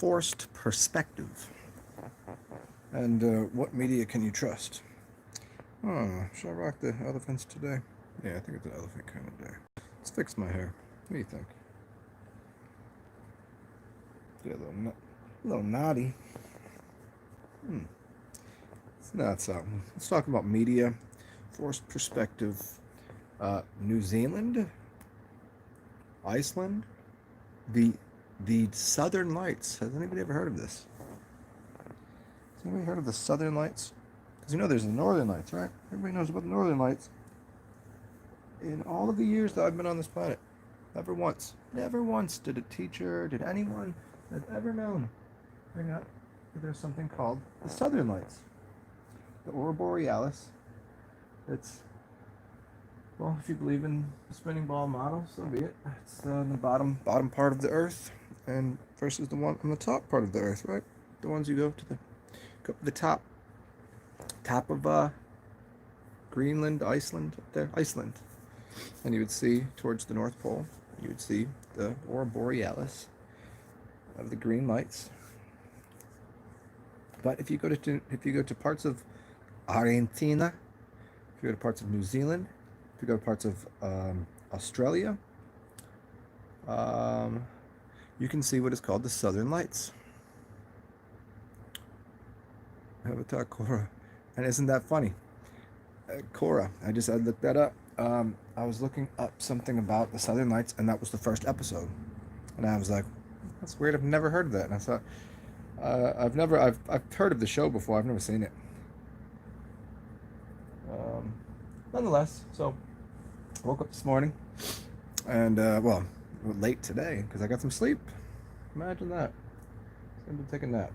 forced perspective. And what media can you trust? Oh, should I rock the elephants today? Yeah, I think it's an elephant kind of day. Let's fix my hair. What do you think? Get a little naughty. It's not something. Let's talk about media, forced perspective. New Zealand, Iceland, the Southern Lights. Has anybody ever heard of this? Has anybody heard of the Southern Lights? Because you know there's the Northern Lights, right? Everybody knows about the Northern Lights. In all of the years that I've been on this planet, never once did a teacher, did anyone that's ever known bring up that there's something called the Southern Lights. The Aurora Borealis. It's, well, if you believe in the spinning ball model, so be it. It's on the bottom part of the Earth, and versus the one on the top part of the Earth, right? The ones you go to the top of Greenland, Iceland, up there, Iceland, and you would see towards the North Pole, you would see the Aurora Borealis of the green lights. But if you go to parts of Argentina, if you go to parts of New Zealand, if you go to parts of Australia, you can see what is called the Southern Lights. Avatar Korra. And isn't that funny? Korra. I looked that up. I was looking up something about the Southern Lights, and that was the first episode. And I was like, that's weird. I've never heard of that. And I thought, I've heard of the show before. I've never seen it. Nonetheless, so I woke up this morning, and well, late today because I got some sleep. Imagine that. I'm going to take a nap.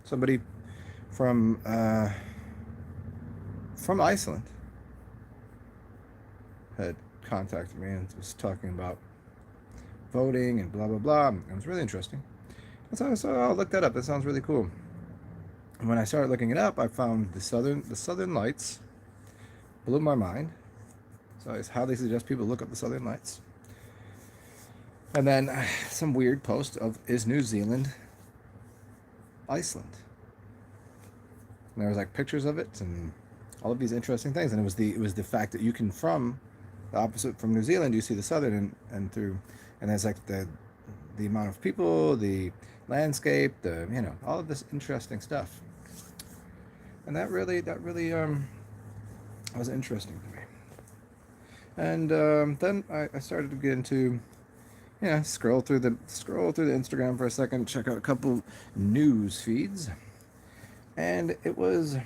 Somebody from Iceland had contacted me and was talking about voting and blah blah blah. It was really interesting. So I'll look that up. That sounds really cool. And when I started looking it up, I found the Southern Lights. Blew my mind. So I highly suggest people look up the Southern Lights. And then some weird post of, is New Zealand Iceland? And there was like pictures of it and all of these interesting things. And it was the fact that you can, from the opposite from New Zealand, you see the southern and through, and there's like the amount of people, the landscape, all of this interesting stuff. And that really was interesting to me. And then I started to get into, scroll through the Instagram for a second, check out a couple news feeds, and it was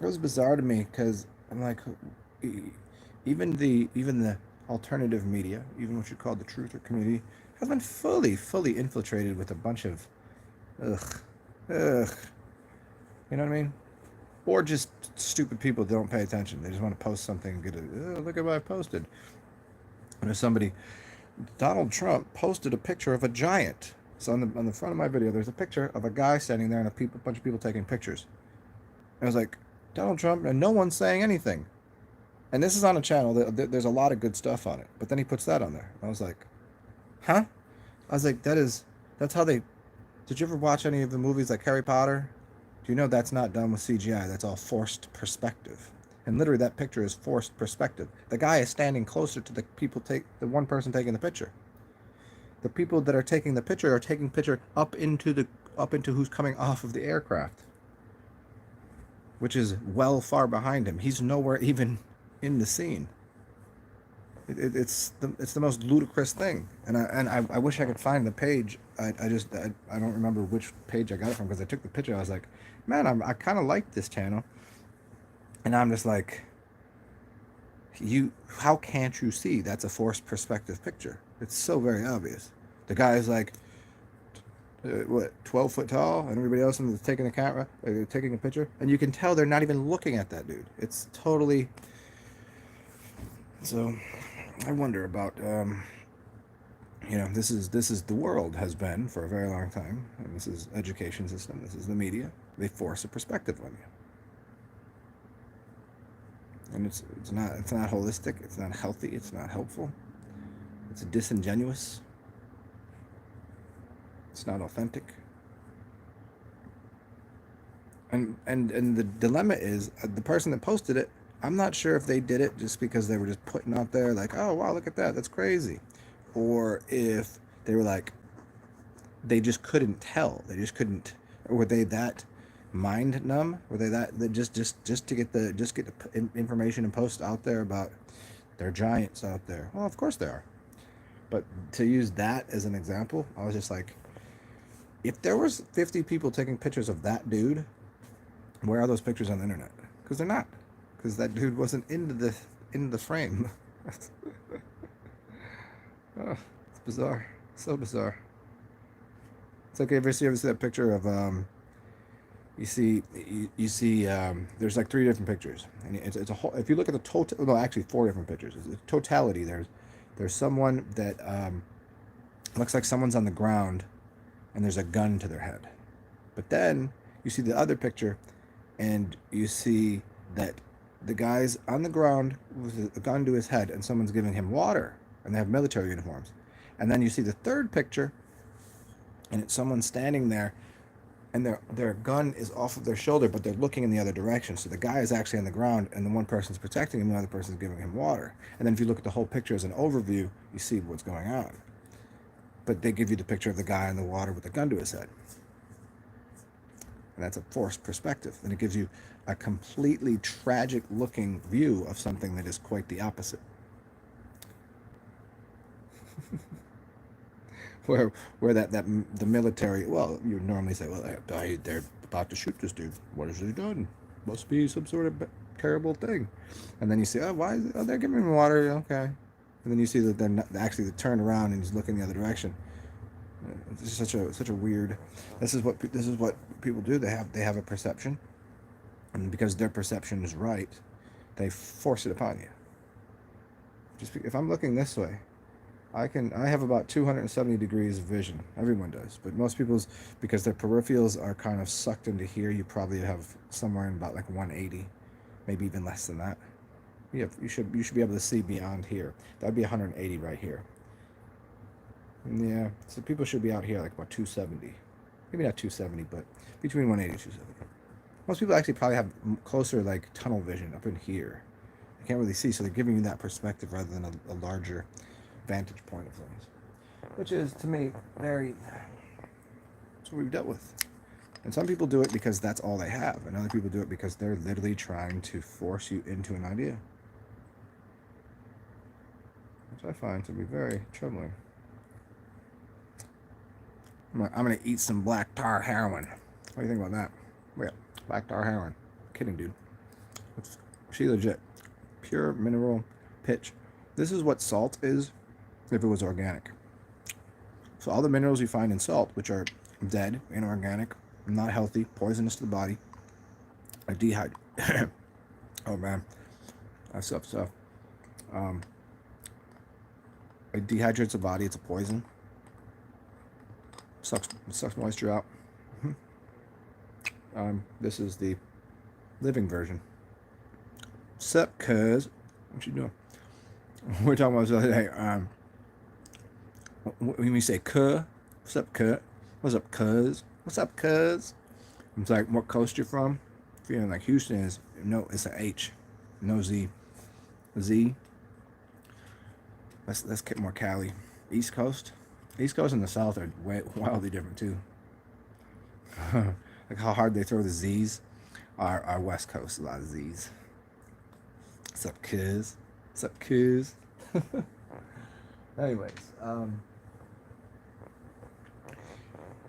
bizarre to me because I'm like, even the alternative media, even what you call the truther community, has been fully infiltrated with a bunch of ugh, you know what I mean? Or just stupid people that don't pay attention. They just want to post something and get it. Oh, look at what I posted. And there's somebody, Donald Trump posted a picture of a giant. So on the front of my video, there's a picture of a guy standing there and a bunch of people taking pictures. And I was like, Donald Trump, and no one's saying anything. And this is on a channel there's a lot of good stuff on it. But then he puts that on there. I was like, huh? I was like, that's how they. Did you ever watch any of the movies like Harry Potter? Do you know that's not done with CGI? That's all forced perspective. And literally that picture is forced perspective. The guy is standing closer to the one person taking the picture. The people that are taking the picture are taking picture up into who's coming off of the aircraft, which is well far behind him. He's nowhere even in the scene. It's the most ludicrous thing, and I wish I could find the page. I don't remember which page I got it from because I took the picture. I was like, man, I kind of like this channel, and I'm just like, how can't you see that's a forced perspective picture? It's so very obvious. The guy is like, 12 foot tall, and everybody else is taking the camera, taking a picture, and you can tell they're not even looking at that dude. It's totally. So, I wonder about, this is the world has been for a very long time, and this is education system. This is the media. They force a perspective on you, and it's not holistic. It's not healthy. It's not helpful. It's disingenuous. It's not authentic. And the dilemma is the person that posted it, I'm not sure if they did it just because they were just putting out there like, oh wow, look at that, that's crazy, or if they were like, they just couldn't tell, they just couldn't, or were they that mind numb, were they that just to get the information and post out there about their giants out there. Well, of course they are, but to use that as an example, I was just like, if there was 50 people taking pictures of that dude, where are those pictures on the internet? Because they're not. Because that dude wasn't into the frame. Oh, it's bizarre. So bizarre. It's like, ever see that picture of you see there's like 3 different pictures, and it's a whole. If you look at the total, no, actually 4 different pictures. It's totality. There's someone that looks like someone's on the ground, and there's a gun to their head. But then you see the other picture, and you see that the guy's on the ground with a gun to his head, and someone's giving him water, and they have military uniforms. And then you see the third picture, and it's someone standing there, and their gun is off of their shoulder, but they're looking in the other direction. So the guy is actually on the ground, and the one person's protecting him, and the other person's giving him water. And then if you look at the whole picture as an overview, you see what's going on. But they give you the picture of the guy in the water with a gun to his head. And that's a forced perspective. And it gives you a completely tragic looking view of something that is quite the opposite. where the military, well, you would normally say, well, they're about to shoot this dude. What has he done? Must be some sort of terrible thing. And then you say, oh, why is it? Oh, they're giving him water. Okay. And then you see that they're not, actually they turned around and he's looking the other direction. It's such a weird. This is what people do. They have a perception, and because their perception is right, they force it upon you. Just if I'm looking this way, I have about 270 degrees of vision. Everyone does, but most people's, because their peripherals are kind of sucked into here, you probably have somewhere in about like 180, maybe even less than that. You should be able to see beyond here. That'd be 180 right here. Yeah, so people should be out here like about 270. Maybe not 270, but between 180 and 270. Most people actually probably have closer like tunnel vision up in here. You can't really see, so they're giving you that perspective rather than a larger vantage point of things. Which is, to me, that's what we've dealt with. And some people do it because that's all they have, and other people do it because they're literally trying to force you into an idea. Which I find to be very troubling. I'm going to eat some black tar heroin. What do you think about that? Yeah, black tar heroin. Kidding, dude. She legit. Pure mineral pitch. This is what salt is if it was organic. So all the minerals you find in salt, which are dead, inorganic, not healthy, poisonous to the body, are dehydrated. Oh man, that's tough stuff. It dehydrates the body. It's a poison. Sucks moisture out. This is the living version. Sup, cuz? What you doing? We're talking about this the other day. When we say "cuh," what's up, cuh? What's up, cuz? What's up, cuz? It's like, what coast you're from? Feeling like Houston is, no, it's an H, no Z. Z. Let's get more Cali. East Coast. East Coast and the South are wildly different too. Like how hard they throw the Z's. Our West Coast, a lot of Z's. What's up, cuz? What's up, cuz? Anyways,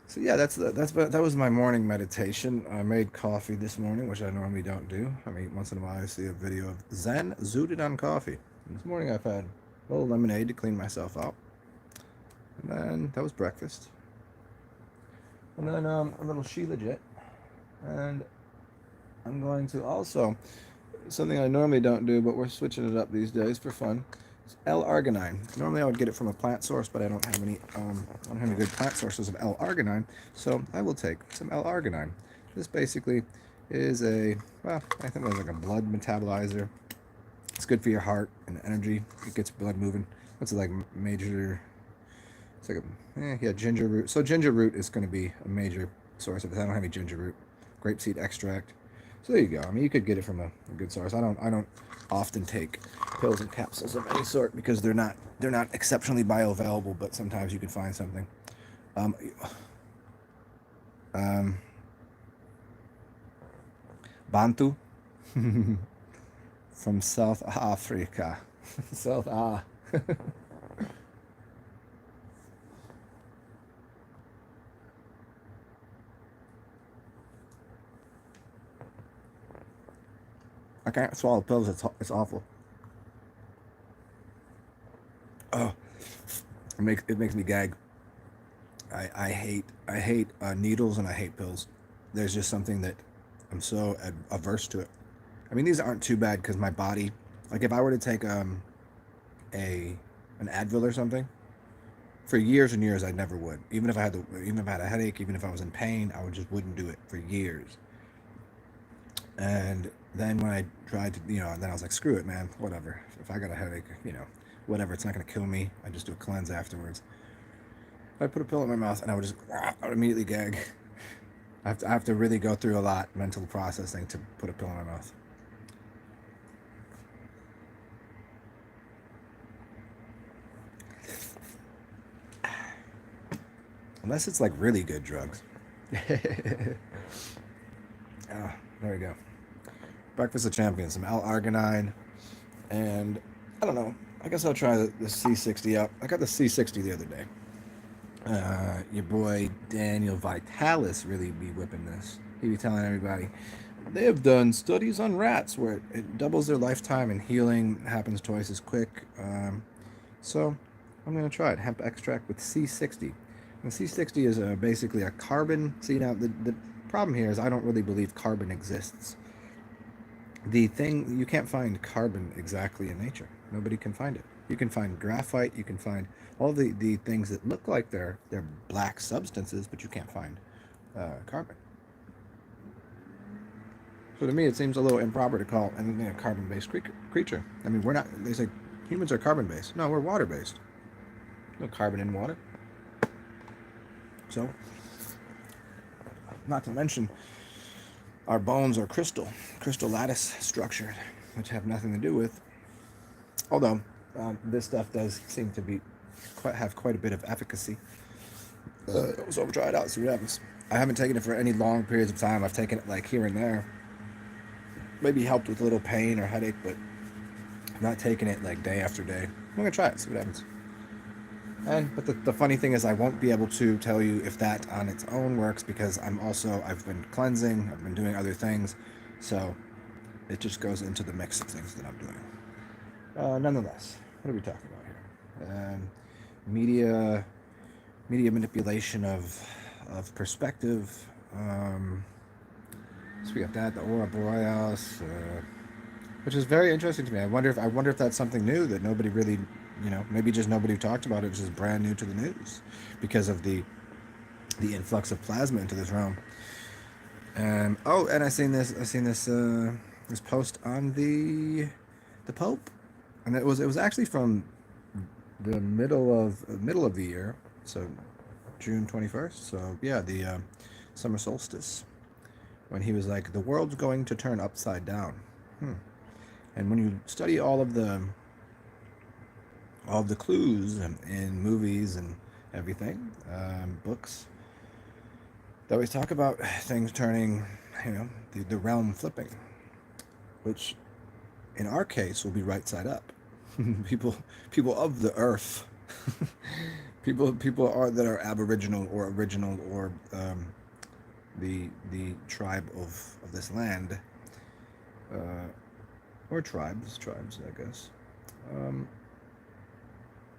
so yeah, that was my morning meditation. I made coffee this morning, which I normally don't do. I mean, once in a while I see a video of Zen zooted on coffee. And this morning I've had a little lemonade to clean myself out. And then that was breakfast. And then a little She Legit. And I'm going to also, something I normally don't do, but we're switching it up these days for fun. It's L-arginine. Normally I would get it from a plant source, but I don't have any good plant sources of L-arginine, so I will take some L-arginine. This basically is I think it's like a blood metabolizer. It's good for your heart and energy. It gets blood moving. What's it like, major It's like yeah, ginger root. So ginger root is going to be a major source of this. I don't have any ginger root. Grapeseed extract. So there you go. I mean, you could get it from a good source. I don't often take pills and capsules of any sort because they're not exceptionally bioavailable. But sometimes you can find something. Um, um, Bantu from South Africa. South Ah. I can't swallow pills. It's awful. Oh, it makes me gag. I hate needles and I hate pills. There's just something that I'm so averse to it. I mean, these aren't too bad because my body, like if I were to take a an Advil or something, for years and years I never would. Even if I had a headache, even if I was in pain, I would just wouldn't do it for years. And then when I tried to, then I was like, screw it, man, whatever. If I got a headache, whatever, it's not gonna kill me. I just do a cleanse afterwards. I put a pill in my mouth and I would immediately gag. I have to really go through a lot mental processing to put a pill in my mouth. Unless it's like really good drugs. Ah, there we go. Breakfast of Champions, some L-arginine, and I don't know. I guess I'll try the C60 up. I got the C60 the other day. Your boy Daniel Vitalis really be whipping this. He be telling everybody they have done studies on rats where it doubles their lifetime and healing happens twice as quick. So I'm gonna try it. Hemp extract with C60. And C60 is basically a carbon. See now the problem here is I don't really believe carbon exists. The thing you can't find carbon exactly in nature. Nobody can find it. You can find graphite. You can find all the things that look like they're black substances, but you can't find carbon. So to me, it seems a little improper to call anything a carbon-based creature. I mean, we're not. They say humans are carbon-based. No, we're water-based. No carbon in water. So, not to mention, our bones are crystal lattice structured, which have nothing to do with. Although this stuff does seem to have quite a bit of efficacy. So we'll try it out, see what happens. I haven't taken it for any long periods of time. I've taken it like here and there. Maybe helped with a little pain or headache, but I'm not taking it like day after day. I'm gonna try it, see what happens. But the funny thing is I won't be able to tell you if that on its own works because I've been cleansing, I've been doing other things, so it just goes into the mix of things that I'm doing. Nonetheless, what are we talking about here? Media manipulation of perspective. So we got that, the aurora borealis, which is very interesting to me. I wonder if that's something new that nobody really, maybe just nobody talked about it. It's just brand new to the news because of the influx of plasma into this realm. And I seen this post on the Pope, and it was actually from the middle of the year, so June 21st. So yeah, the summer solstice, when he was like, the world's going to turn upside down. And when you study all of the clues in movies and everything, books, they always talk about things turning, the realm flipping, which in our case will be right side up. people of the earth, people that are aboriginal or original or the tribe of this land, or tribes, I guess.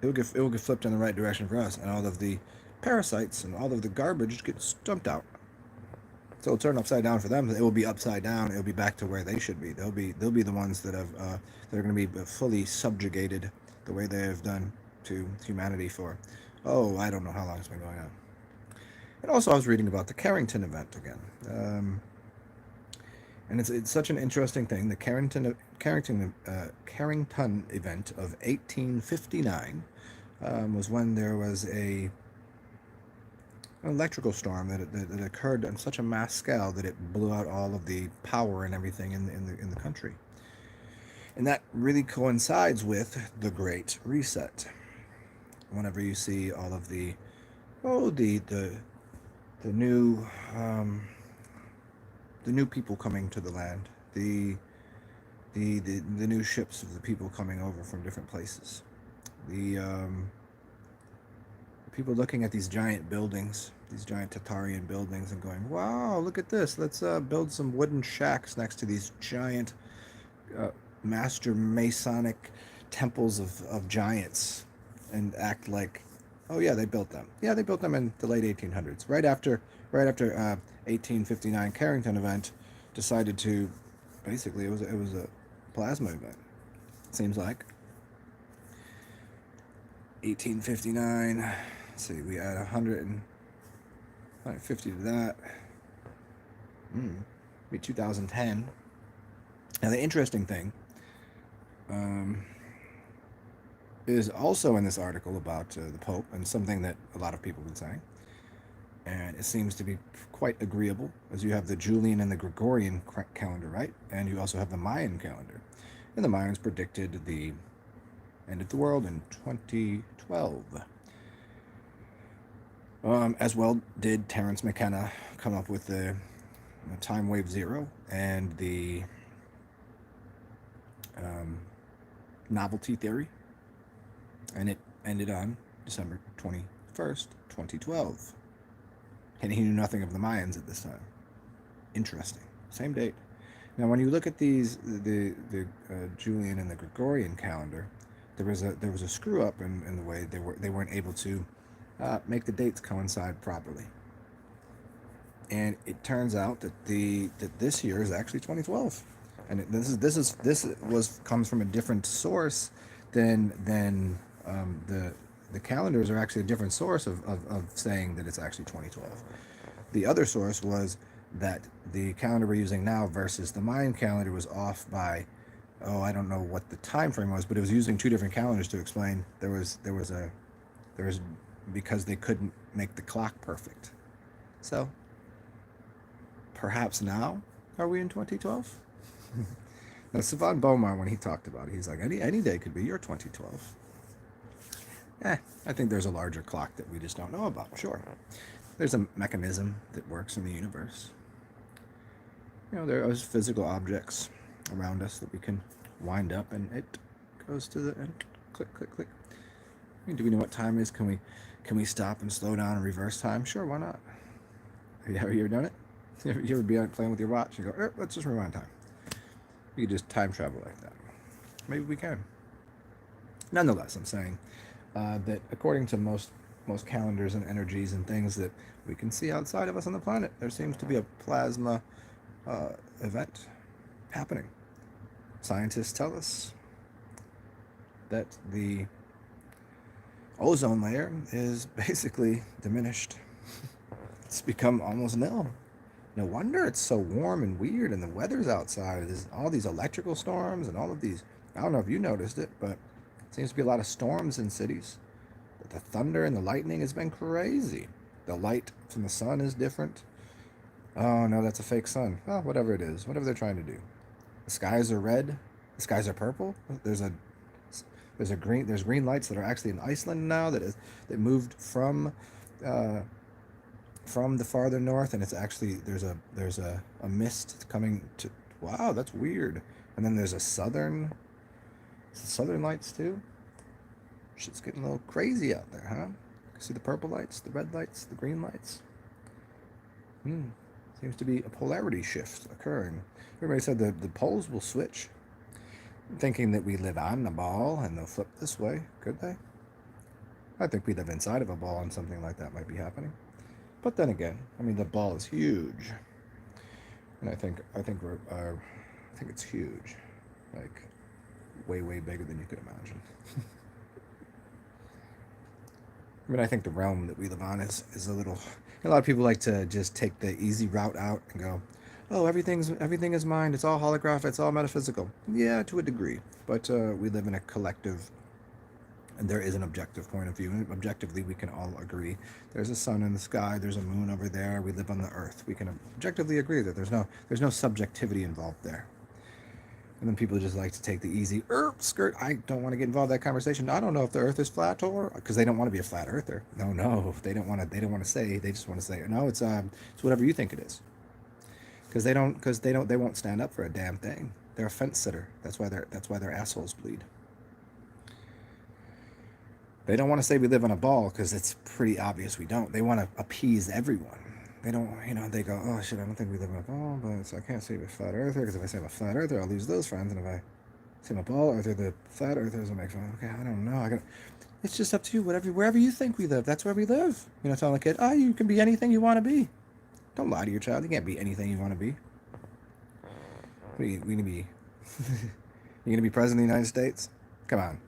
It will get flipped in the right direction for us, and all of the parasites and all of the garbage gets dumped out. So it'll turn upside down for them. It will be upside down. It'll be back to where they should be. They'll be the ones that are going to be fully subjugated the way they have done to humanity for, I don't know how long it's been going on. And also, I was reading about the Carrington event again, and it's such an interesting thing. The Carrington event of 1859. was when there was an electrical storm that occurred on such a mass scale that it blew out all of the power and everything in the country. And that really coincides with the Great Reset. Whenever you see all of the oh the new the new people coming to the land, the new ships of the people coming over from different places, the people looking at these giant buildings, these giant Tatarian buildings, and going, "Wow, look at this! Let's build some wooden shacks next to these giant uh, master Masonic temples of giants, and act like, oh yeah, they built them. Yeah, they built them in the late 1800s, right after 1859 Carrington event, decided to basically it was a plasma event. Seems like 1859. Let's see, we add 150 to that. Be 2010. Now the interesting thing is also in this article about the Pope, and something that a lot of people have been saying, and it seems to be quite agreeable, as you have the Julian and the Gregorian calendar, right? And you also have the Mayan calendar. And the Mayans predicted the end of the world in 2012. As well did Terence McKenna come up with the time wave zero and the novelty theory, and it ended on December 21st, 2012. And he knew nothing of the Mayans at this time. Interesting. Same date. Now, when you look at these, the Julian and the Gregorian calendar, there was a screw up in the way they weren't able to make the dates coincide properly. And it turns out that this year is actually 2012, and this comes from a different source than the calendars are actually a different source of saying that it's actually 2012. The other source was that the calendar we're using now versus the Mayan calendar was off by, I don't know what the time frame was, but it was using two different calendars to explain there was because they couldn't make the clock perfect. So perhaps now are we in 2012? Now, Savan Beaumont, when he talked about it, he's like, any day could be your 2012. I think there's a larger clock that we just don't know about. Sure, there's a mechanism that works in the universe. There are physical objects around us that we can wind up, and it goes to the end. Click, click, click. Do we know what time it is? Can we stop and slow down and reverse time? Sure, why not? Have you ever done it? You ever be out playing with your watch and go, let's just rewind time? You could just time travel like that. Maybe we can. Nonetheless, I'm saying that according to most calendars and energies and things that we can see outside of us on the planet, there seems to be a plasma event happening. Scientists tell us that the ozone layer is basically diminished. It's become almost nil. No wonder it's so warm and weird, and the weather's outside. There's all these electrical storms and all of these. I don't know if you noticed it, but it seems to be a lot of storms in cities. The thunder and the lightning has been crazy. The light from the sun is different. Oh no, that's a fake sun. Oh, whatever it is, whatever they're trying to do. The skies are red. The skies are purple. There's green lights that are actually in Iceland now that moved from the farther north, and it's actually there's a mist coming to. Wow, that's weird. And then there's southern lights too. Shit's getting a little crazy out there, huh? See the purple lights, the red lights, the green lights. Seems to be a polarity shift occurring. Everybody said the poles will switch, thinking that we live on the ball and they'll flip this way. Could they? I think we live inside of a ball and something like that might be happening. But then again, the ball is huge, and I think it's huge, like way bigger than you could imagine. I think the realm that we live on is a little. A lot of people like to just take the easy route out and go, "Oh, everything is mind. It's all holographic. It's all metaphysical." Yeah, to a degree, but we live in a collective And there is an objective point of view. And objectively, we can all agree. There's a sun in the sky. There's a moon over there. We live on the earth. We can objectively agree that there's no subjectivity involved there. And then people just like to take the easy skirt. I don't want to get involved in that conversation. I don't know if the earth is flat or, because they don't want to be a flat earther. No, they don't want to. They don't want to say. They just want to say no. It's whatever you think it is. They won't stand up for a damn thing. They're a fence sitter. That's why their assholes bleed. They don't want to say we live on a ball because it's pretty obvious we don't. They want to appease everyone. They don't, they go, oh shit, I don't think we live on a ball, but so I can't say I'm a flat earther because if I say I'm a flat earther, I'll lose those friends. And if I say I'm a ball earther, the flat earthers will make fun. Okay, I don't know. It's just up to you. Wherever you think we live, that's where we live. Telling a kid, you can be anything you want to be. Don't lie to your child. You can't be anything you want to be. We gonna be. You gonna be president of the United States? Come on.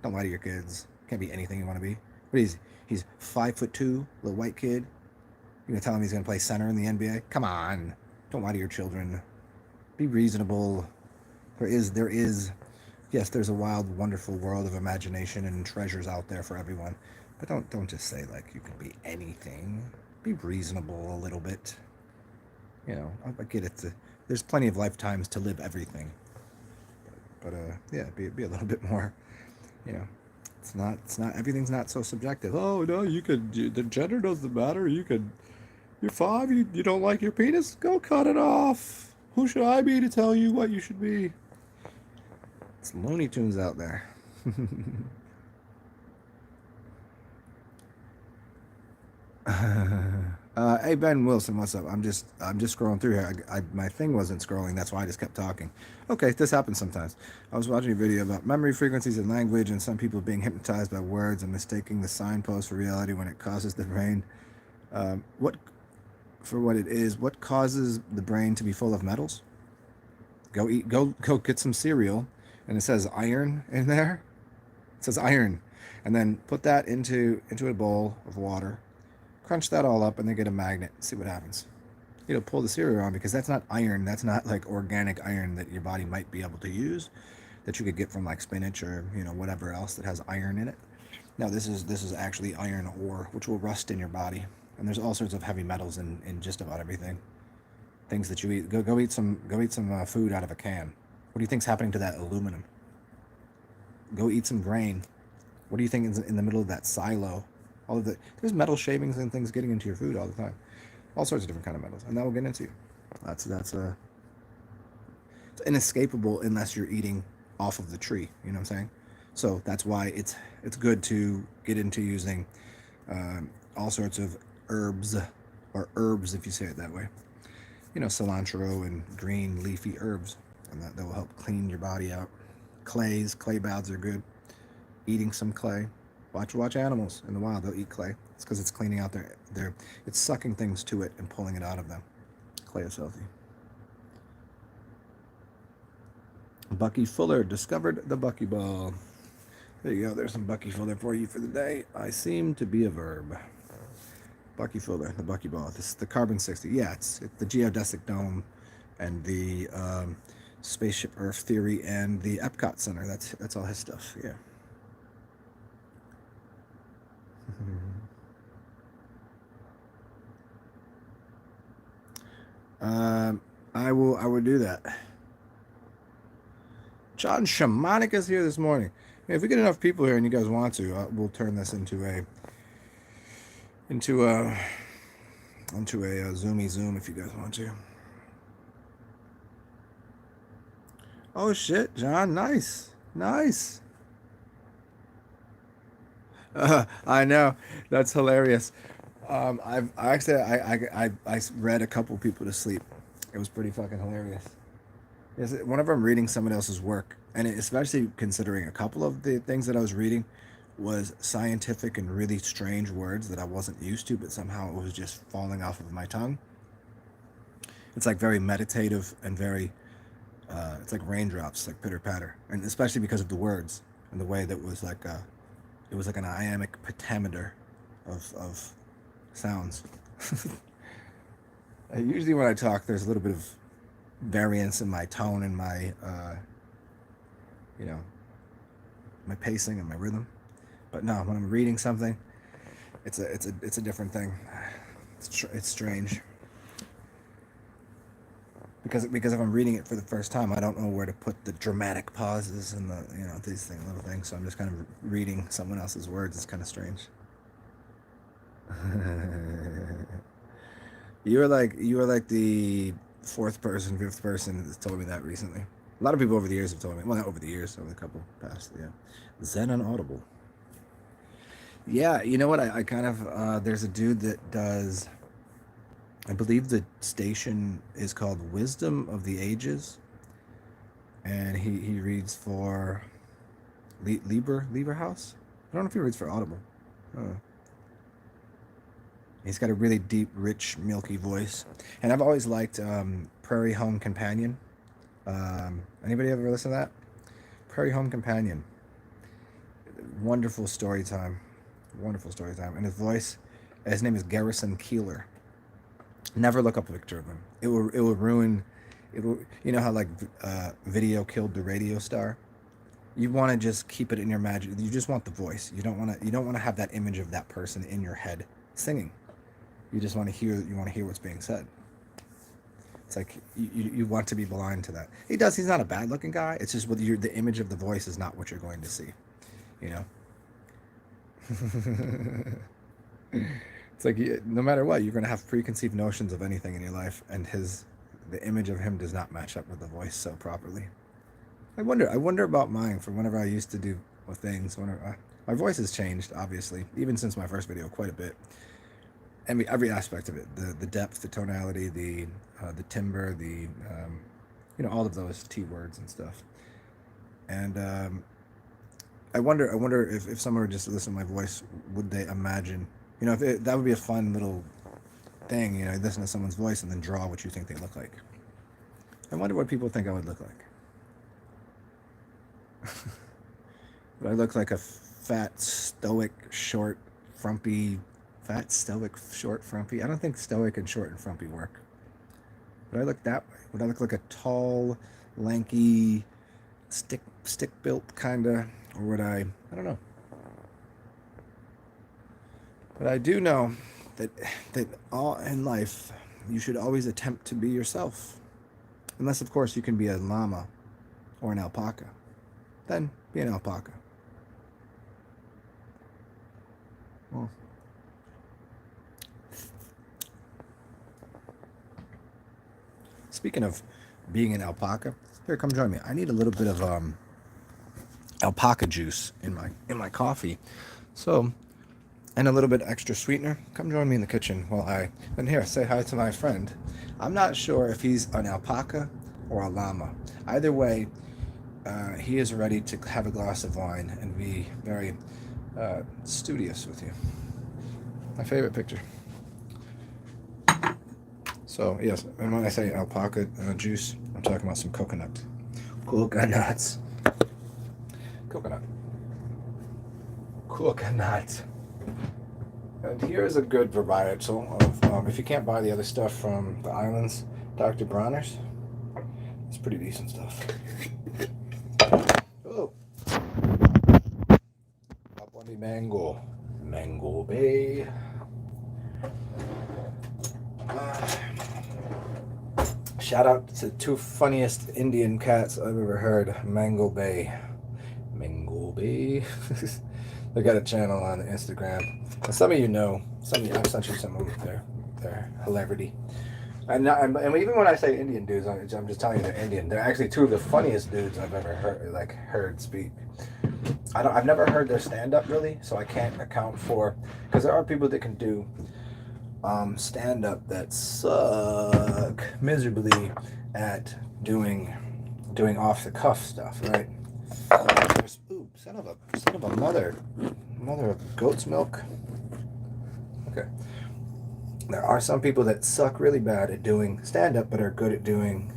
Don't lie to your kids. Can't be anything you want to be. What is he? He's 5'2", little white kid. You're gonna tell him he's gonna play center in the NBA? Come on. Don't lie to your children. Be reasonable. There is, yes, there's a wild, wonderful world of imagination and treasures out there for everyone. But don't just say like you can be anything. Be reasonable a little bit. I get it. There's plenty of lifetimes to live everything. But yeah, be a little bit more. It's not everything's not so subjective. Oh no, the gender doesn't matter. You're 5. You don't like your penis? Go cut it off. Who should I be to tell you what you should be? It's Looney Tunes out there. Hey Ben Wilson, what's up? I'm just scrolling through here. My thing wasn't scrolling, that's why I just kept talking. Okay, this happens sometimes. I was watching a video about memory frequencies and language, and some people being hypnotized by words and mistaking the signpost for reality when it causes the brain. What causes the brain to be full of metals? Go get some cereal, and it says iron in there. It says iron, and then put that into a bowl of water. Crunch that all up and then get a magnet. See what happens. Pull the cereal on, because that's not iron. That's not like organic iron that your body might be able to use, that you could get from like spinach or whatever else that has iron in it. Now this is actually iron ore, which will rust in your body. And there's all sorts of heavy metals in just about everything. Things that you eat. Go eat some food out of a can. What do you think's happening to that aluminum? Go eat some grain. What do you think is in the middle of that silo? There's metal shavings and things getting into your food all the time. All sorts of different kind of metals, and that will get into you. It's inescapable unless you're eating off of the tree. You know what I'm saying? So that's why it's good to get into using all sorts of herbs, or herbs if you say it that way. Cilantro and green leafy herbs, and that will help clean your body out. Clay baths are good. Eating some clay. Watch animals in the wild. They'll eat clay. It's because it's cleaning out it's sucking things to it and pulling it out of them. Clay is healthy. Bucky Fuller discovered the buckyball. There you go. There's some Bucky Fuller for you for the day. I seem to be a verb. Bucky Fuller, the buckyball. This is the carbon-60. Yeah, it's the geodesic dome and the spaceship Earth theory and the Epcot Center. That's all his stuff. Yeah. I will do that. John Shamanic is here this morning. If we get enough people here and you guys want to, we'll turn this into a Zoomy Zoom if you guys want to. Oh shit, John, nice. I know, that's hilarious. I read a couple people to sleep. It was pretty fucking hilarious. Whenever I'm reading someone else's work, and especially considering a couple of the things that I was reading was scientific and really strange words that I wasn't used to, but somehow it was just falling off of my tongue. It's like very meditative and very, it's like raindrops, like pitter patter, and especially because of the words and the way that was like it was like an iambic pentameter of sounds. Usually when I talk, there's a little bit of variance in my tone and my, my pacing and my rhythm. But no, when I'm reading something, it's a different thing. It's strange because if I'm reading it for the first time, I don't know where to put the dramatic pauses and the these little things. So I'm just kind of reading someone else's words. It's kind of strange. You were like the fourth person, fifth person that's told me that recently. A lot of people over the years have told me. Well, not over the years, over the couple past. Yeah, Zen on Audible. Yeah, you know what? I kind of there's a dude that does. I believe the station is called Wisdom of the Ages, and he reads for Lieber House. I don't know if he reads for Audible. He's got a really deep, rich, milky voice, and I've always liked Prairie Home Companion. Anybody ever listen to that? Prairie Home Companion. Wonderful story time. Wonderful story time. And his name is Garrison Keeler. Never look up a picture of him. It will ruin. You know how like video killed the radio star. You want to just keep it in your imagination. You just want the voice. You don't want to have that image of that person in your head singing. You just want to hear. You want to hear what's being said. It's like you want to be blind to that. He's not a bad looking guy. It's just the image of the voice is not what you're going to see. You know. It's like no matter what, you're going to have preconceived notions of anything in your life, and the image of him does not match up with the voice so properly. I wonder about mine from whenever I used to do things. My voice has changed, obviously, even since my first video, quite a bit. Every aspect of it, the depth, the tonality, the timbre, all of those T words and stuff. And I wonder if someone were just to listen to my voice, would they imagine? That would be a fun little thing. Listen to someone's voice and then draw what you think they look like. I wonder what people think I would look like. Would I look like a fat, stoic, short, frumpy? Fat, stoic, short, frumpy? I don't think stoic and short and frumpy work. Would I look that way? Would I look like a tall, lanky, stick-built kind of? Or would I don't know. But I do know that all in life, you should always attempt to be yourself. Unless, of course, you can be a llama or an alpaca. Then be an alpaca. Well, speaking of being an alpaca, here, come join me. I need a little bit of alpaca juice in my coffee. So, and a little bit extra sweetener. Come join me in the kitchen and here, say hi to my friend. I'm not sure if he's an alpaca or a llama. Either way, he is ready to have a glass of wine and be very studious with you. My favorite picture. So, yes, and when I say alpaca juice, I'm talking about some coconut. Coconut. And here's a good varietal of, if you can't buy the other stuff from the islands, Dr. Bronner's. It's pretty decent stuff. Oh. Up on the Mango Bay. Shout out to the two funniest Indian cats I've ever heard. Mango Bay. They got a channel on Instagram. And some of you know. I've sent you some of their hilarity. And even when I say Indian dudes, I'm just telling you they're Indian. They're actually two of the funniest dudes I've ever heard speak. I've never heard their stand-up really, so I can't account for, because there are people that can do stand-up that suck miserably at doing off-the-cuff stuff, right? Ooh, son of a mother of goat's milk. Okay. There are some people that suck really bad at doing stand-up, but are good at doing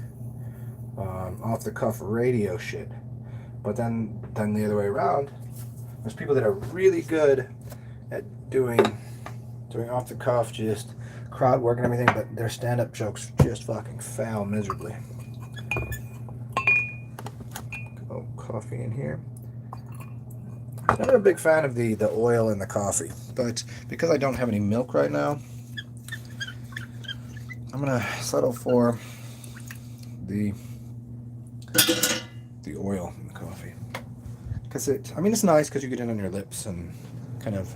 off-the-cuff radio shit. But then the other way around, there's people that are really good at doing off-the-cuff, just crowd work and everything, but their stand-up jokes just fucking fail miserably. Oh, coffee in here. I'm not a big fan of the oil in the coffee, but because I don't have any milk right now, I'm gonna settle for the oil in the coffee. Because I mean, it's nice because you get it on your lips and kind of,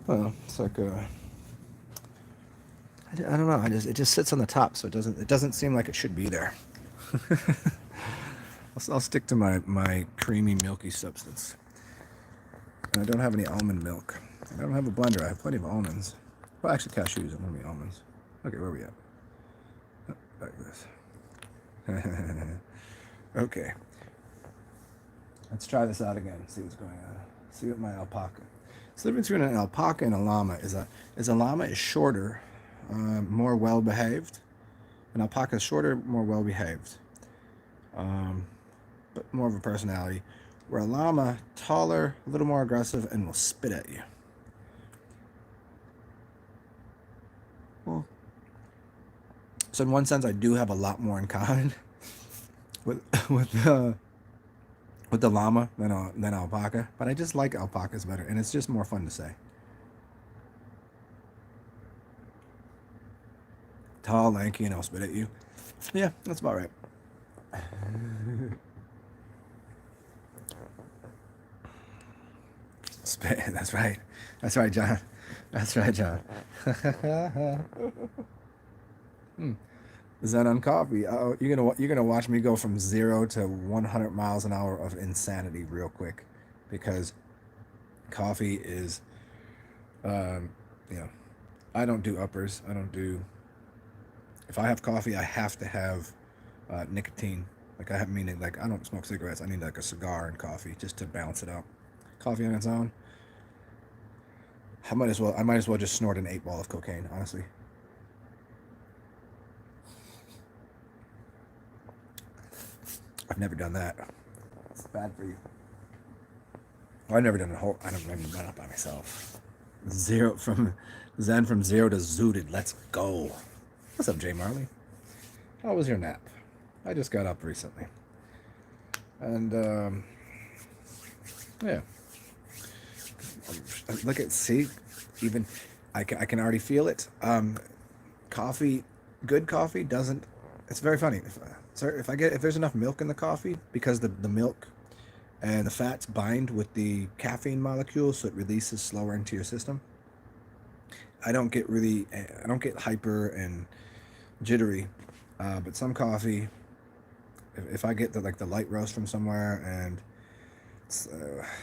I don't know, it's like I don't know, it just sits on the top, so it doesn't seem like it should be there. I'll stick to my creamy, milky substance. And I don't have any almond milk. I don't have a blender. I have plenty of almonds. Well, actually, cashews. I don't have any almonds. Okay, where are we at? Oh, like this. Okay. Let's try this out again. See what's going on. See what my alpaca. So the difference between an alpaca and a llama is a llama is shorter, more well behaved. An alpaca is shorter, more well behaved, but more of a personality. Where a llama, taller, a little more aggressive, and will spit at you. Well, so in one sense, I do have a lot more in common with the llama than alpaca, but I just like alpacas better, and it's just more fun to say. Tall, lanky, and I'll spit at you. Yeah, that's about right. Spit. That's right. That's right, John. That's right, John. Zen on coffee. Oh, you're gonna watch me go from 0 to 100 miles an hour of insanity real quick, because coffee is, you know, I don't do uppers. I don't do. If I have coffee, I have to have nicotine. Like I don't smoke cigarettes. I need like a cigar and coffee just to balance it out. Coffee on its own, I might as well just snort an 8-ball of cocaine, honestly. I've never done that. It's bad for you. Well, I've never done I've never done it by myself. Zen from 0 to zooted. Let's go. What's up, Jay Marley? How was your nap? I just got up recently. And, yeah. See, even I can already feel it. Coffee, good coffee doesn't. It's very funny. If there's enough milk in the coffee, because the milk and the fats bind with the caffeine molecules, so it releases slower into your system. I don't get hyper and jittery, but some coffee, if I get the light roast from somewhere, and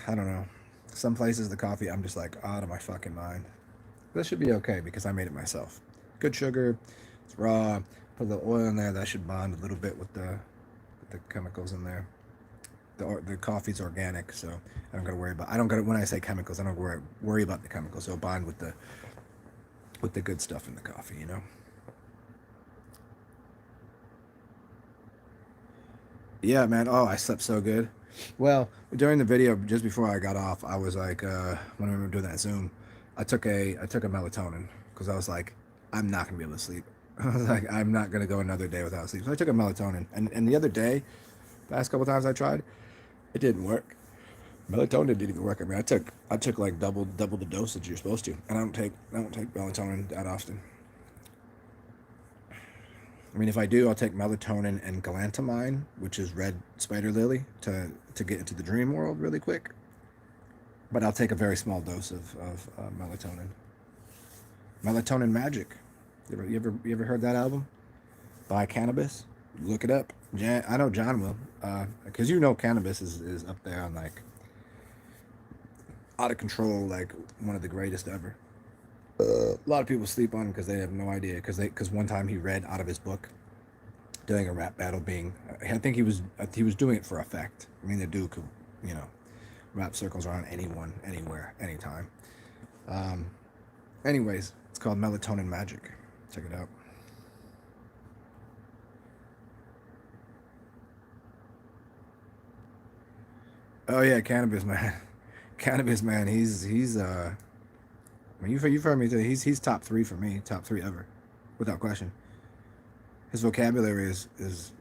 I don't know, some places the coffee, I'm just like out of my fucking mind. This should be okay because I made it myself. Good sugar, it's raw. Put a little oil in there. That should bond a little bit with the chemicals in there. The coffee's organic, so I don't gotta worry about. When I say chemicals, I don't worry about the chemicals. It'll bond with the good stuff in the coffee, you know. Yeah, man. Oh, I slept so good. Well, during the video, just before I got off, I was like, when we were doing that Zoom, I took a melatonin because I was like, I'm not gonna be able to sleep. I was like, I'm not gonna go another day without sleep. So I took a melatonin, and the other day, last couple times I tried, it didn't work. Melatonin didn't even work. I mean, I took like double the dosage you're supposed to, and I don't take melatonin that often. I mean, if I do, I'll take melatonin and galantamine, which is red spider lily, to get into the dream world really quick. But I'll take a very small dose of melatonin. Melatonin Magic. You ever heard that album by Cannabis? Look it up. I know John will, because Cannabis is up there on like out of control, like one of the greatest ever. A lot of people sleep on him because they have no idea. Because one time he read out of his book doing a rap battle, I think he was doing it for effect. I mean, the dude could, wrap circles around anyone, anywhere, anytime. Anyways, it's called Melatonin Magic. Check it out. Oh yeah, Cannabis Man. Cannabis Man. He's I mean, you've heard me say he's top 3 for me, top 3 ever, without question. His vocabulary is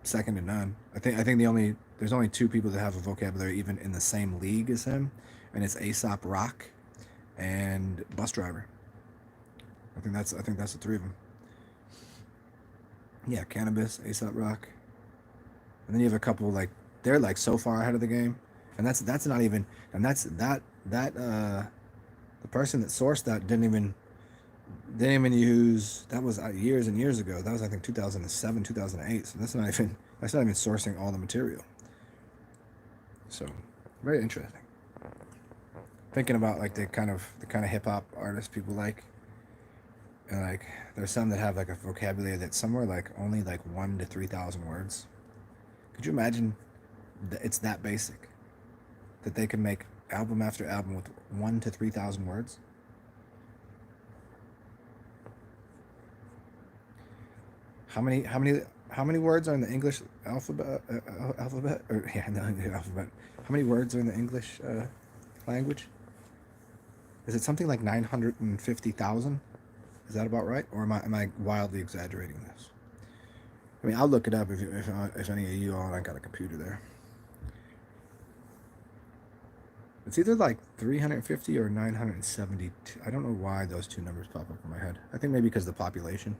second to none. There's only two people that have a vocabulary even in the same league as him, and it's Aesop Rock and Bus Driver. I think that's the three of them. Yeah, Cannabis, Aesop Rock, and then you have a couple like they're like so far ahead of the game, and that's not even and that's that the person that sourced that didn't even use that was years and years ago. That was I think 2007, 2008. So that's not even sourcing all the material. So very interesting. Thinking about like the kind of hip hop artists people like, and like there's some that have like a vocabulary that's somewhere like only like 1 to 3,000 words. Could you imagine that it's that basic that they can make album after album with 1 to 3,000 words? How many words are in the English alphabet? Alphabet or yeah, no, the alphabet. How many words are in the English language? Is it something like 950,000? Is that about right, or am I wildly exaggerating this? I mean, I'll look it up if any of you all I got a computer there. It's either like 350 or 970. I don't know why those two numbers pop up in my head. I think maybe because of the population.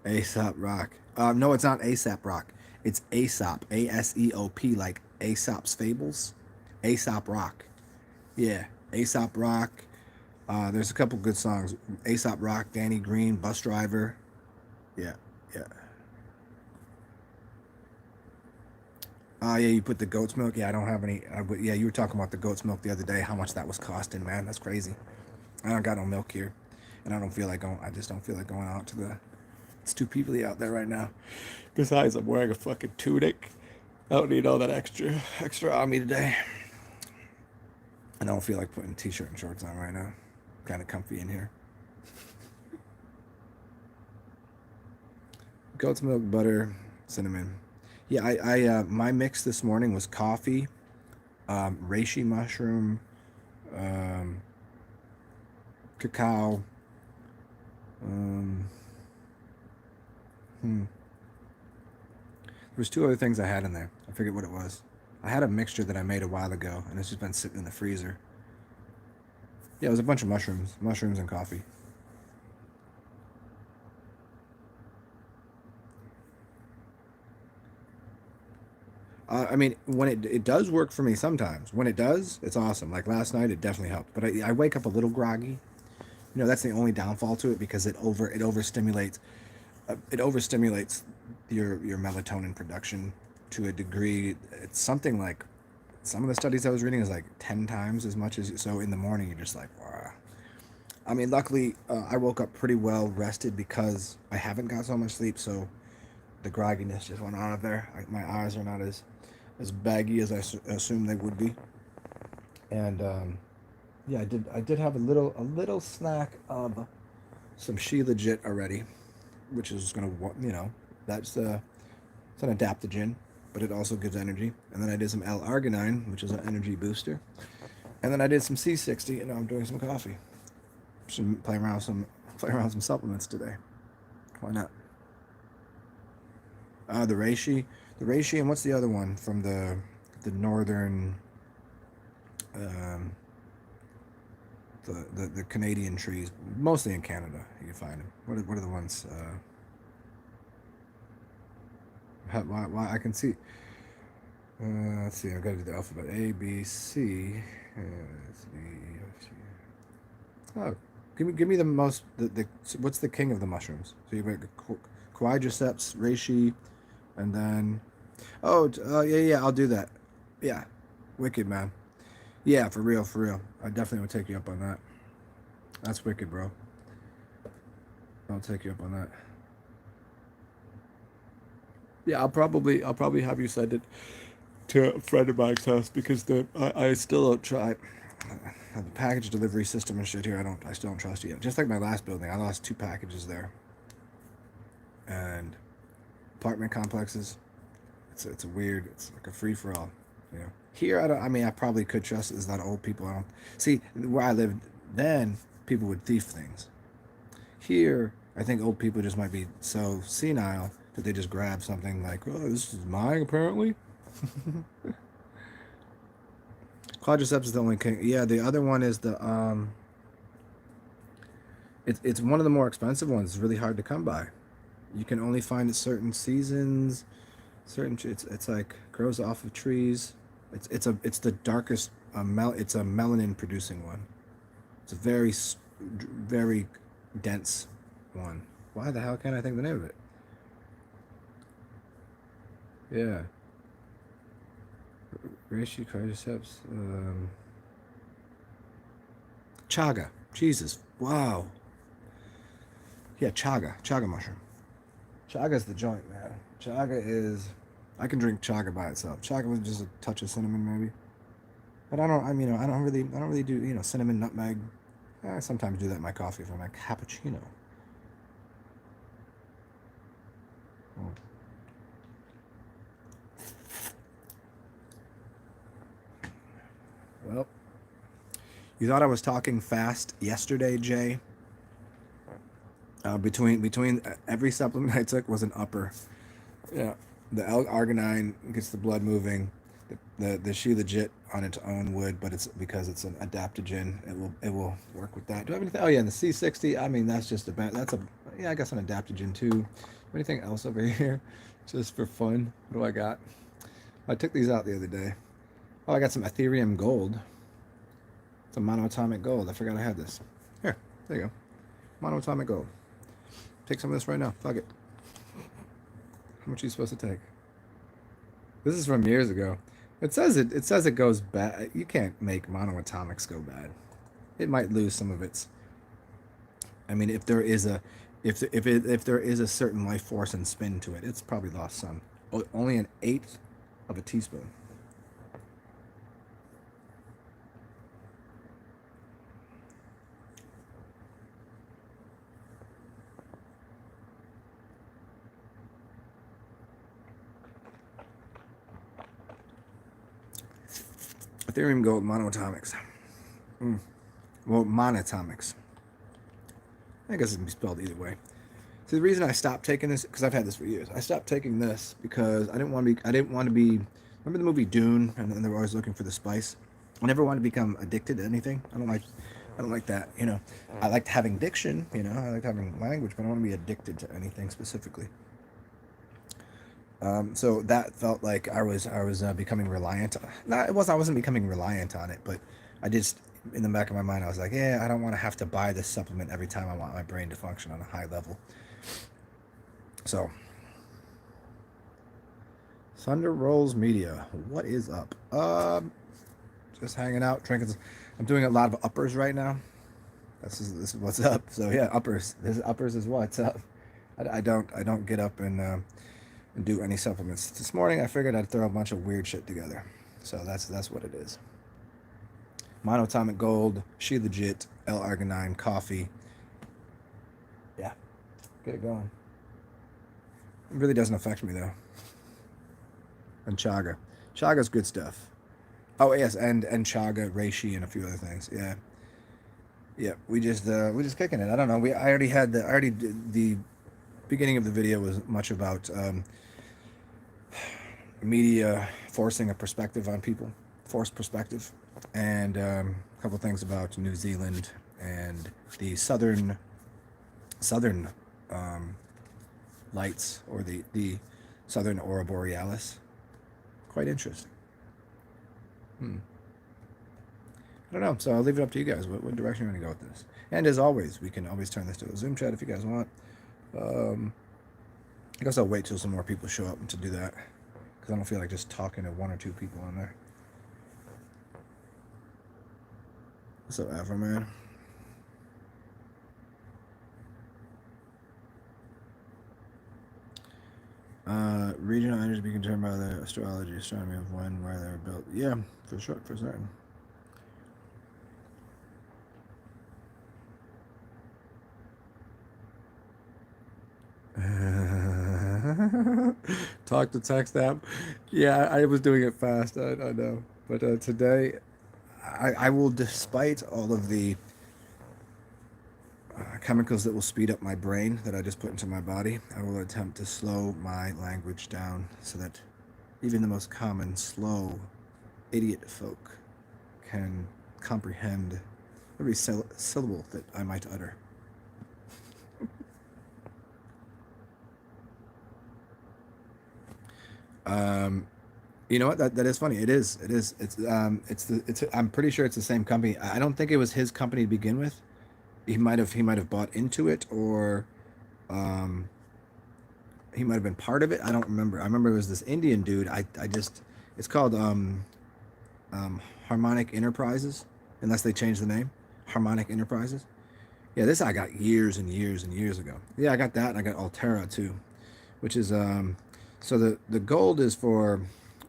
Aesop Rock. No, it's not Aesop Rock. It's Aesop. Aseop, like Aesop's Fables. Aesop Rock. Yeah, Aesop Rock. There's a couple good songs. Aesop Rock, Danny Green, Bus Driver. Yeah, yeah. Yeah, you put the goat's milk. Yeah, I don't have any. Yeah, you were talking about the goat's milk the other day. How much that was costing, man? That's crazy. I don't got no milk here, and I don't feel like going. I just don't feel like going out to the. It's too peoply out there right now. Besides, I'm wearing a fucking tunic. I don't need all that extra on me today. I don't feel like putting t-shirt and shorts on right now. Kind of comfy in here. Goat's milk, butter, cinnamon. Yeah, I my mix this morning was coffee, reishi mushroom, um, cacao. Um, hmm. There was two other things I had in there. I forget what it was. I had a mixture that I made a while ago, and it's just been sitting in the freezer. Yeah, it was a bunch of mushrooms and coffee. I mean, when it does work for me sometimes. When it does, it's awesome. Like last night, it definitely helped. But I wake up a little groggy. You know, that's the only downfall to it because it overstimulates it overstimulates your melatonin production to a degree. It's something like some of the studies I was reading is like 10 times as much as so in the morning you're just like wow. I mean, luckily I woke up pretty well rested because I haven't got so much sleep, so the grogginess just went out of there. My eyes are not as baggy as assumed they would be, and yeah, I did have a little snack of some She Legit already, which is gonna that's it's an adaptogen, but it also gives energy. And then I did some L-arginine, which is an energy booster, and then I did some C60, and now I'm doing some coffee. Should play around with some supplements today. Why not? The reishi, and what's the other one from the northern, um, the Canadian trees, mostly in Canada. You can find them. What are the ones? Why I can see. Let's see. I've got to do the alphabet. A B C. Oh, give me the most the what's the king of the mushrooms? So you've got quadriceps, reishi, and then yeah, I'll do that. Yeah, wicked man. Yeah, for real. I definitely would take you up on that. That's wicked, bro. I'll take you up on that. Yeah, I'll probably have you send it to a friend of mine's house because I still don't try the package delivery system and shit here. I still don't trust it yet. Just like my last building, I lost 2 packages there, and apartment complexes. It's a weird. It's like a free for all. You know. Here I don't. I mean, I probably could trust it. It's not old people. I don't see where I live. then people would thief things. Here, I think old people just might be so senile that they just grab something like, oh, this is mine apparently. Quadriceps is the only king. Yeah, the other one is the it's one of the more expensive ones. It's really hard to come by. You can only find it certain seasons, certain it's like grows off of trees. It's the darkest it's a melanin producing one. It's a very dense one. Why the hell can't I think the name of it? Yeah. Reishi, quadriceps, chaga. Jesus. Wow. Yeah, chaga mushroom. Chaga's the joint, man. Chaga is. I can drink chaga by itself. Chaga with just a touch of cinnamon, maybe. But I don't really do, cinnamon, nutmeg. I sometimes do that in my coffee for my cappuccino. Mm. Well, you thought I was talking fast yesterday, Jay? Between every supplement I took was an upper. Yeah, the L-arginine gets the blood moving. The She Legit on its own would, but it's because it's an adaptogen. It will work with that. Do I have anything? Oh yeah, and the C60. I mean, that's just I guess an adaptogen too. Anything else over here, just for fun? What do I got? I took these out the other day. Oh, I got some Ethereum gold. It's a monoatomic gold. I forgot I had this. Here, there you go. Monoatomic gold. Take some of this right now. Fuck it. How much are you supposed to take? This is from years ago. It says it goes bad. You can't make monoatomics go bad. It might lose some of its. I mean, if there is a certain life force and spin to it, it's probably lost some. Only an eighth of a teaspoon. Ethereum gold monoatomics. Well, monatomics. I guess it can be spelled either way. See, the reason I stopped taking this, because I've had this for years. I stopped taking this because I didn't want to be. Remember the movie Dune, and they were always looking for the spice. I never wanted to become addicted to anything. I don't like that. I liked having diction. I liked having language, but I don't want to be addicted to anything specifically. So that felt like I was becoming reliant. Not, it was I wasn't becoming reliant on it, but I just in the back of my mind I was like, yeah, I don't want to have to buy this supplement every time I want my brain to function on a high level. So, Thunder Rolls Media, what is up? Just hanging out, drinking. I'm doing a lot of uppers right now. This is what's up. So yeah, uppers. This uppers is what's up. I don't get up and do any supplements. This morning I figured I'd throw a bunch of weird shit together. So that's what it is. Monoatomic gold, She Legit, L-arginine, coffee. Yeah, get it going. It really doesn't affect me though. And chaga. Chaga's good stuff. Oh yes, and chaga, reishi, and a few other things. Yeah. Yeah, we just kicking it. I don't know. I already did the beginning of the video was much about media forcing a perspective on people, forced perspective, and a couple things about New Zealand and the southern lights, or the southern aurora borealis. Quite interesting. I don't know, so I'll leave it up to you guys. What direction you want to go with this? And as always, we can always turn this to a Zoom chat if you guys want. I guess I'll wait till some more people show up to do that, because I don't feel like just talking to one or two people on there. What's up, Afro Man? Regional energy be determined by the astronomy of when, where they were built. Yeah, for sure, for certain. Talk to text app. Yeah, I was doing it fast. I know, but today, I will, despite all of the chemicals that will speed up my brain that I just put into my body. I will attempt to slow my language down so that even the most common, slow, idiot folk can comprehend every syllable that I might utter. You know what? That is funny. It is. It is. It's. I'm pretty sure it's the same company. I don't think it was his company to begin with. He might have bought into it, or um, he might have been part of it. I don't remember. I remember it was this Indian dude. I just. It's called Harmonic Enterprises, unless they changed the name. Harmonic Enterprises. Yeah, this I got years and years and years ago. Yeah, I got that, and I got Altera too, which is so the gold is for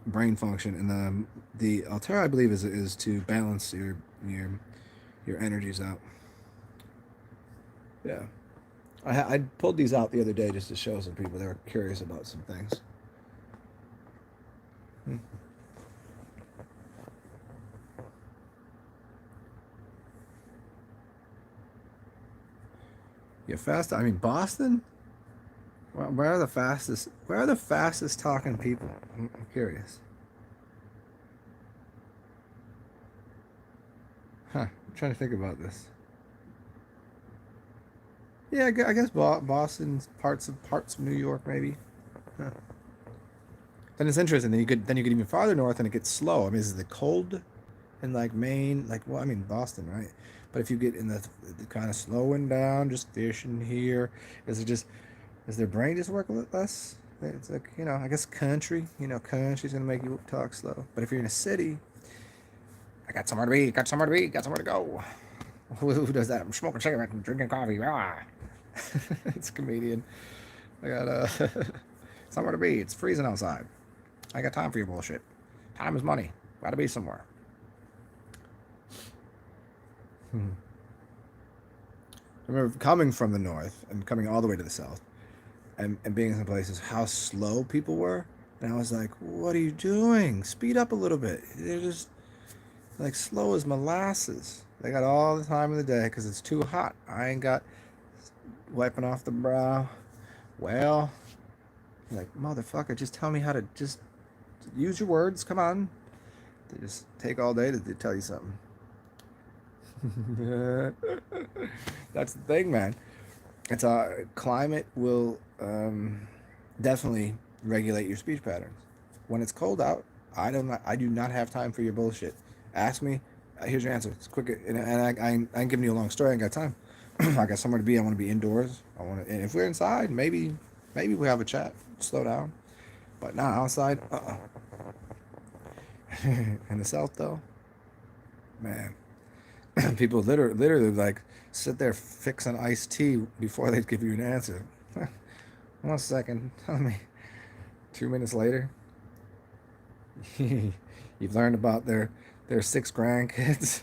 brain function, and the Altera I believe is to balance your your energies out. Yeah, I pulled these out the other day just to show some people that were curious about some things. Hmm. Yeah, fast. I mean, Boston. Where are the fastest? Where are the fastest talking people? I'm curious. Huh. I'm trying to think about this. Yeah, I guess Boston's parts of New York maybe. Huh. Then it's interesting. Then you get even farther north and it gets slow. I mean, is it cold in like Maine? Like, well, I mean Boston, right? But if you get in the kind of slowing down, just fishing here, is it just does their brain just work a little less? It's like, I guess country, country's gonna make you talk slow. But if you're in a city, I got somewhere to be, got somewhere to be, got somewhere to go. Who does that? I'm smoking cigarette and drinking coffee. Ah. It's a comedian. I got somewhere to be. It's freezing outside. I got time for your bullshit. Time is money. Gotta be somewhere. Hmm. I remember coming from the north and coming all the way to the south and being in some places, how slow people were. And I was like, what are you doing? Speed up a little bit. They're just like slow as molasses. They got all the time of the day because it's too hot. I ain't got wiping off the brow. Well, like, motherfucker, just tell me how to just use your words. Come on. They just take all day to tell you something. That's the thing, man. It's climate will definitely regulate your speech patterns. When it's cold out, I do not have time for your bullshit. Ask me. Here's your answer. It's quick, and I ain't giving you a long story. I ain't got time. I got somewhere to be. I want to be indoors. And if we're inside, maybe we have a chat. Slow down. But not outside. In the south, though, man, people literally like sit there fixing iced tea before they give you an answer. 1 second, tell me. 2 minutes later, you've learned about their six grandkids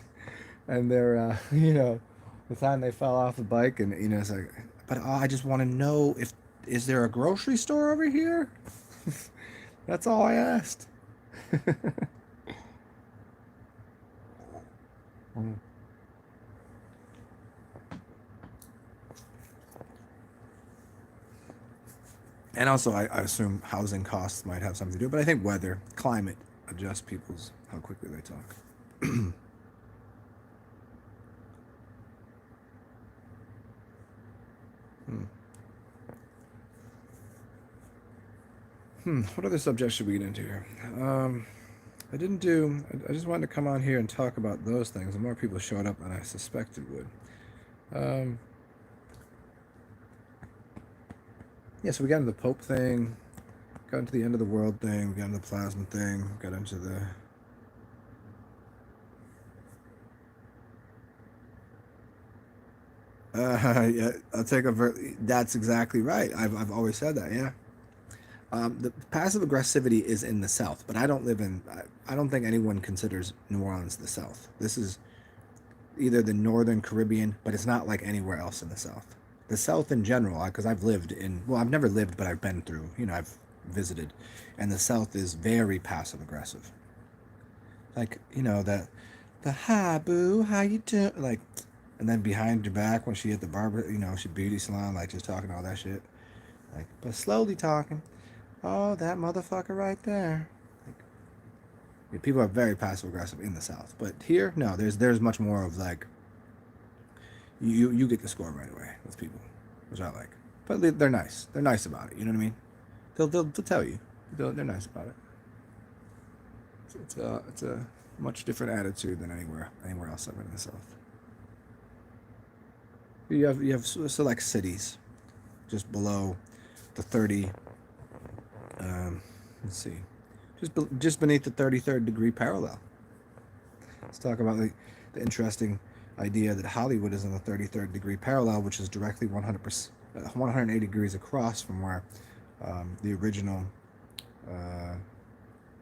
and their the time they fell off the bike, and it's like, but I just want to know if is there a grocery store over here. That's all I asked. Mm. And also, I assume housing costs might have something to do, but I think weather, climate adjusts people's how quickly they talk. Hmm. What other subjects should we get into here? I didn't do. I just wanted to come on here and talk about those things. And more people showed up than I suspected would. Um, yeah, so we got into the Pope thing, got into the end of the world thing, we got into the plasma thing, got into the. Yeah, I'll take a. That's exactly right. I've always said that. Yeah. The passive aggressivity is in the South, but I don't live in. I don't think anyone considers New Orleans the South. This is either the Northern Caribbean, but it's not like anywhere else in the South. The South in general, because I've lived in. Well, I've never lived, but I've been through. I've visited, and the South is very passive aggressive. Like that, the hi boo, how you doing? Like, And then behind your back, when she at the barber, you know, she beauty salon, like just talking all that shit. Like, but slowly talking. Oh, that motherfucker right there. Like, yeah, people are very passive aggressive in the South, but here, no. There's much more of like, you get the score right away with people, which I like. But they're nice. They're nice about it. You know what I mean? They'll tell you. They're nice about it. It's a much different attitude than anywhere else I've been in the South. You have select cities just below the 30. Let's see, just beneath the 33rd degree parallel. Let's talk about the interesting idea that Hollywood is in the 33rd degree parallel, which is directly 180 degrees across from where the original uh,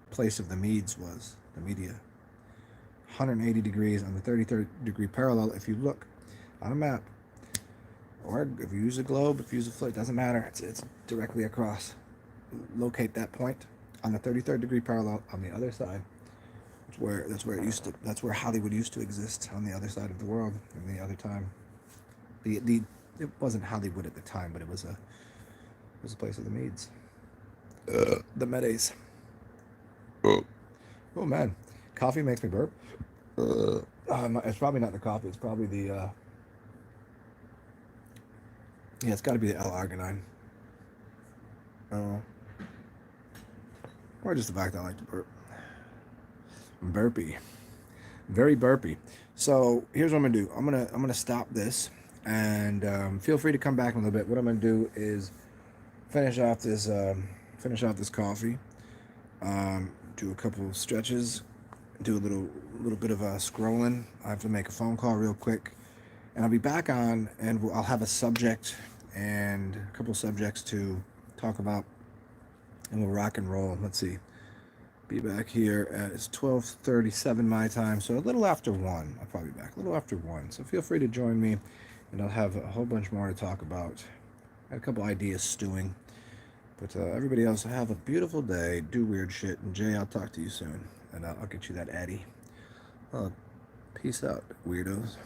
place of the Medes was, the media. 180 degrees on the 33rd degree parallel. If you look on a map, or if you use a globe, if you use a flip, it doesn't matter. It's directly across. Locate that point on the 33rd degree parallel on the other side. That's where Hollywood used to exist, on the other side of the world in the other time. It wasn't Hollywood at the time, but it was a place of the Medes. The Medes. Oh man, coffee makes me burp. It's probably not the coffee. It's probably the yeah. It's got to be the L-arginine. Or just the fact that I like to burp. Burpy, very burpy. So here's what I'm gonna do. I'm gonna stop this, and feel free to come back in a little bit. What I'm gonna do is finish off this coffee. Do a couple of stretches. Do a little bit of scrolling. I have to make a phone call real quick, and I'll be back on, and I'll have a subject and a couple subjects to talk about, and we'll rock and roll. Let's see. Be back here at, it's 12:37 my time, so a little after 1. I'll probably be back a little after 1. So feel free to join me, and I'll have a whole bunch more to talk about. I had a couple ideas stewing. But everybody else, have a beautiful day. Do weird shit. And Jay, I'll talk to you soon. And I'll get you that Addy. Peace out, weirdos.